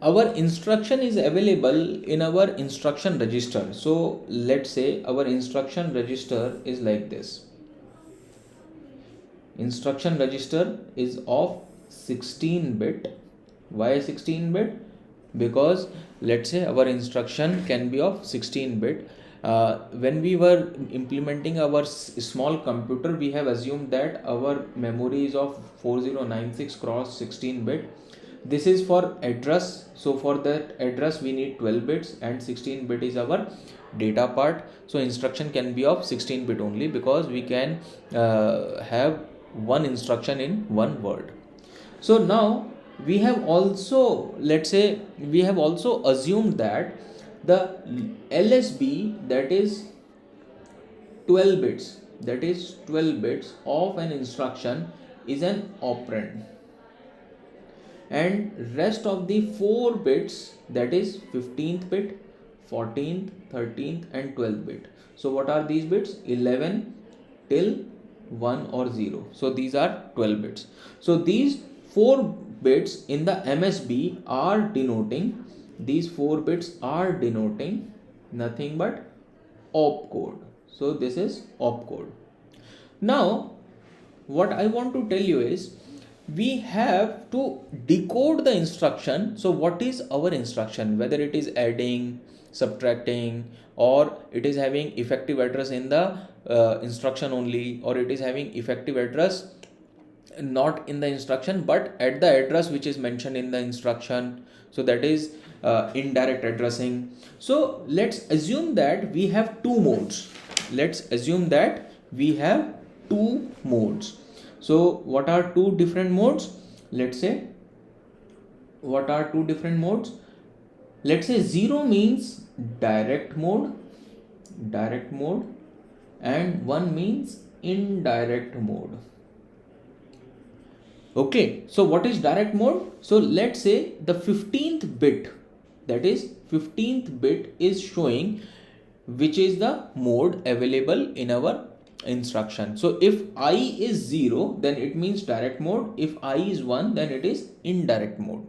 our instruction is available in our instruction register. So let's say our instruction register is like this. Instruction register is of 16 bit. Why 16 bit? Because let's say our instruction can be of 16 bit. When we were implementing our small computer, we have assumed that our memory is of 4096 cross 16 bit. This is for address, so for that address we need 12 bits and 16 bit is our data part. So instruction can be of 16 bit only, because we can have one instruction in one word. So now we have also, let's say we have also assumed that the LSB, that is 12 bits, that is 12 bits of an instruction is an operand, and rest of the 4 bits, that is 15th bit, 14th, 13th and 12th bit. So what are these bits? 11 till 1 or 0. So these are 12 bits. So these 4 bits in the MSB are denoting, these 4 bits are denoting nothing but opcode. So this is opcode. Now what I want to tell you is, we have to decode the instruction. So what is our instruction? Whether it is adding, subtracting, or it is having effective address in the instruction only, or it is having effective address not in the instruction but at the address which is mentioned in the instruction. So that is indirect addressing. So let's assume that we have two modes. Let's assume that we have two modes. So what are two different modes? Let's say, what are two different modes? Let's say 0 means direct mode, and 1 means indirect mode. Okay, so what is direct mode? So let's say the 15th bit, that is 15th bit is showing which is the mode available in our instruction. So if I is 0, then it means direct mode. If I is 1, then it is indirect mode.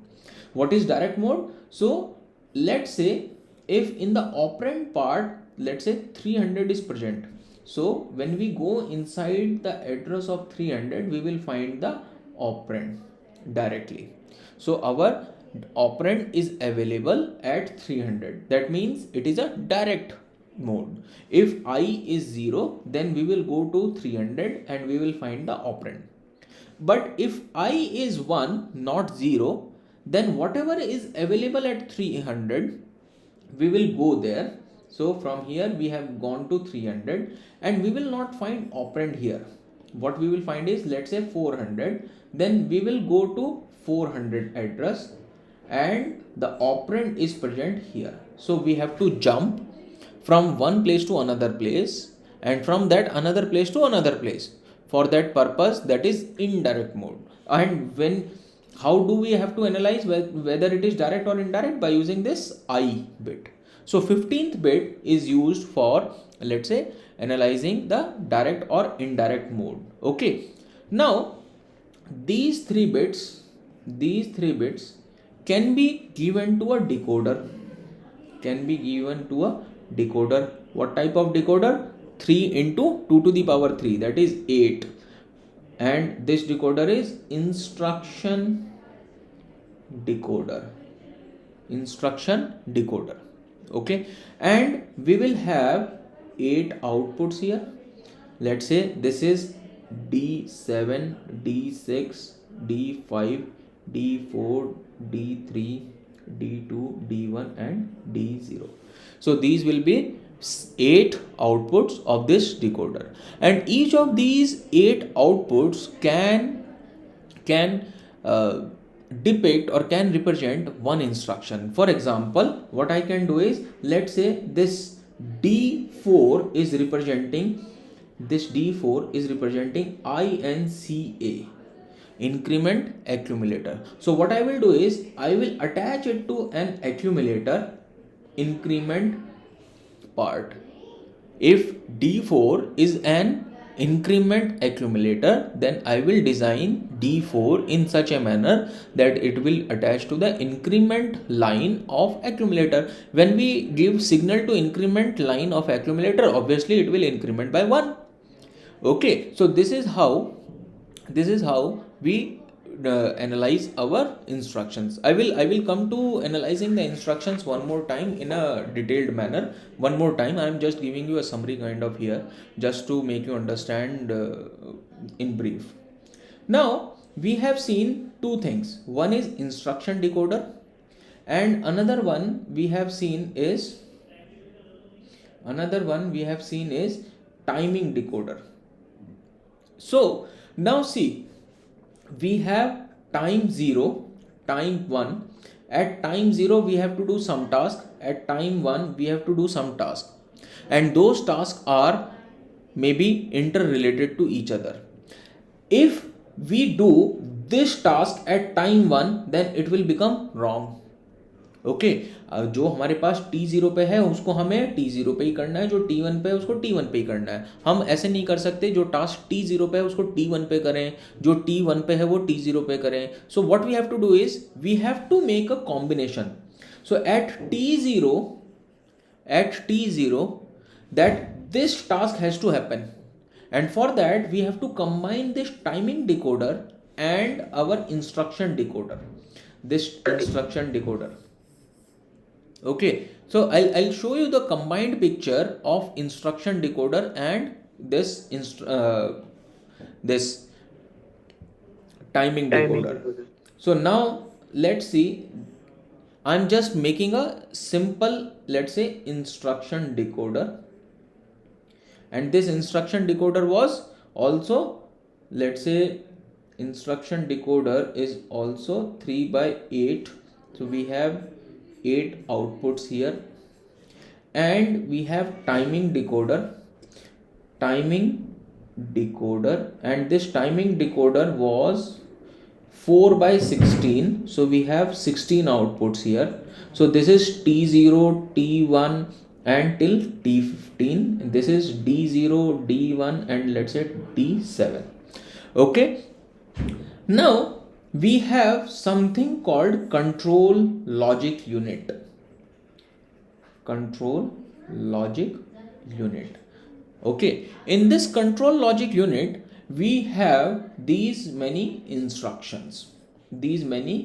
What is direct mode? So let's say if in the operand part, let's say 300 is present. So when we go inside the address of 300, we will find the operand directly. So our operand is available at 300. That means it is a direct mode. If I is 0, then we will go to 300 and we will find the operand. But if I is 1, not 0, then whatever is available at 300, we will go there. So from here we have gone to 300 and we will not find operand here. What we will find is, let's say 400, then we will go to 400 address and the operand is present here. So we have to jump from one place to another place, and from that another place to another place. For that purpose, that is indirect mode. And how do we have to analyze whether it is direct or indirect? By using this I bit. So 15th bit is used for, let's say, analyzing the direct or indirect mode. Okay, now these three bits can be given to a decoder, What type of decoder? 3 into 2 to the power 3, that is 8. And this decoder is instruction decoder. Okay, and we will have 8 outputs here. Let's say this is D7, D6, D5, D4, D3, D2, D1 and D0. So these will be 8 outputs of this decoder, and each of these 8 outputs can depict or can represent one instruction. For example, what I can do is, let's say this D4 is representing INCA, increment accumulator. So what I will do is, I will attach it to an accumulator increment part. If D4 is an increment accumulator, then I will design D4 in such a manner that it will attach to the increment line of accumulator. When we give signal to increment line of accumulator, obviously it will increment by 1. Okay, so this is how we analyze our instructions. I will come to analyzing the instructions one more time in a detailed manner. One more time, I am just giving you a summary kind of here, just to make you understand in brief. Now we have seen two things. One is instruction decoder, and another one we have seen is timing decoder. So now see, we have time 0, time 1. At time 0 we have to do some task, at time 1 we have to do some task, and those tasks are maybe interrelated to each other. If we do this task at time 1, then it will become wrong. Okay जो हमारे पास T0 पे है उसको हमें T0 पे ही करना है, जो T1 पे है उसको T1 पे ही करना है. हम ऐसे नहीं कर सकते जो टास्क T0 पे है उसको T1 पे करें, जो T1 पे है वो T0 पे करें. So what we have to do is we have to make a combination. So at T0 that this task has to happen, and for that we have to combine this timing decoder and our instruction decoder. Okay, so I'll show you the combined picture of instruction decoder and this timing decoder. So now let's see, I'm just making a simple, let's say, instruction decoder, and this instruction decoder was also, let's say, instruction decoder is also 3/8. So we have 8 outputs here, and we have timing decoder, and this timing decoder was 4/16. So we have 16 outputs here. So this is T0, T1 and till T15. This is D0, D1 and let's say D7. Okay, now we have something called control logic unit. Okay, in this control logic unit we have these many instructions, these many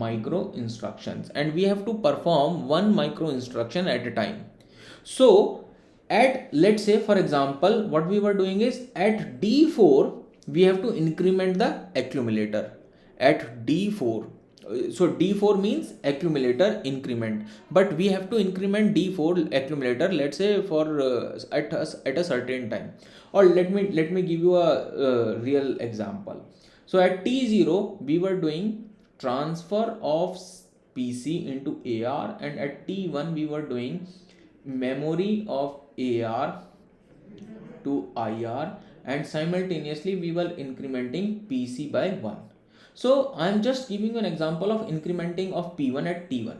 micro instructions, and we have to perform one micro instruction at a time. So at, let's say for example, what we were doing is at D4 we have to increment the accumulator at D4. So D4 means accumulator increment, but we have to increment D4 accumulator, let's say for at a certain time. Or let me give you a real example. So at T0 we were doing transfer of PC into AR, and at T1 we were doing memory of AR to IR, and simultaneously we were incrementing PC by 1. So I am just giving you an example of incrementing of P1 at T1.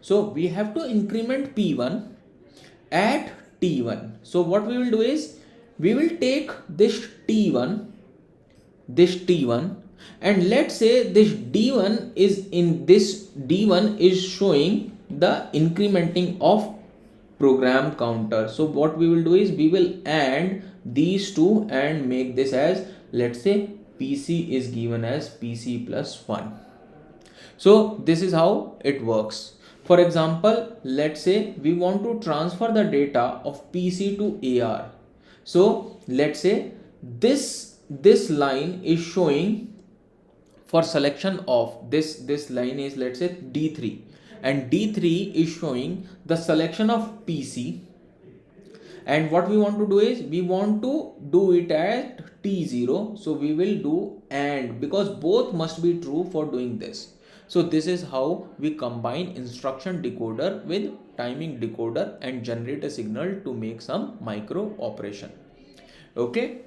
So we have to increment P1 at T1. So what we will do is we will take this T1, and let's say this D1 is showing the incrementing of program counter. So what we will do is we will add these two and make this as, let's say, PC is given as PC plus 1. So this is how it works. For example, let's say we want to transfer the data of PC to AR. So let's say this line is showing for selection of this line is, let's say, D3, and D3 is showing the selection of PC, and what we want to do is we want to do it at T0. So we will do AND, because both must be true for doing this. So this is how we combine instruction decoder with timing decoder and generate a signal to make some micro operation. Okay,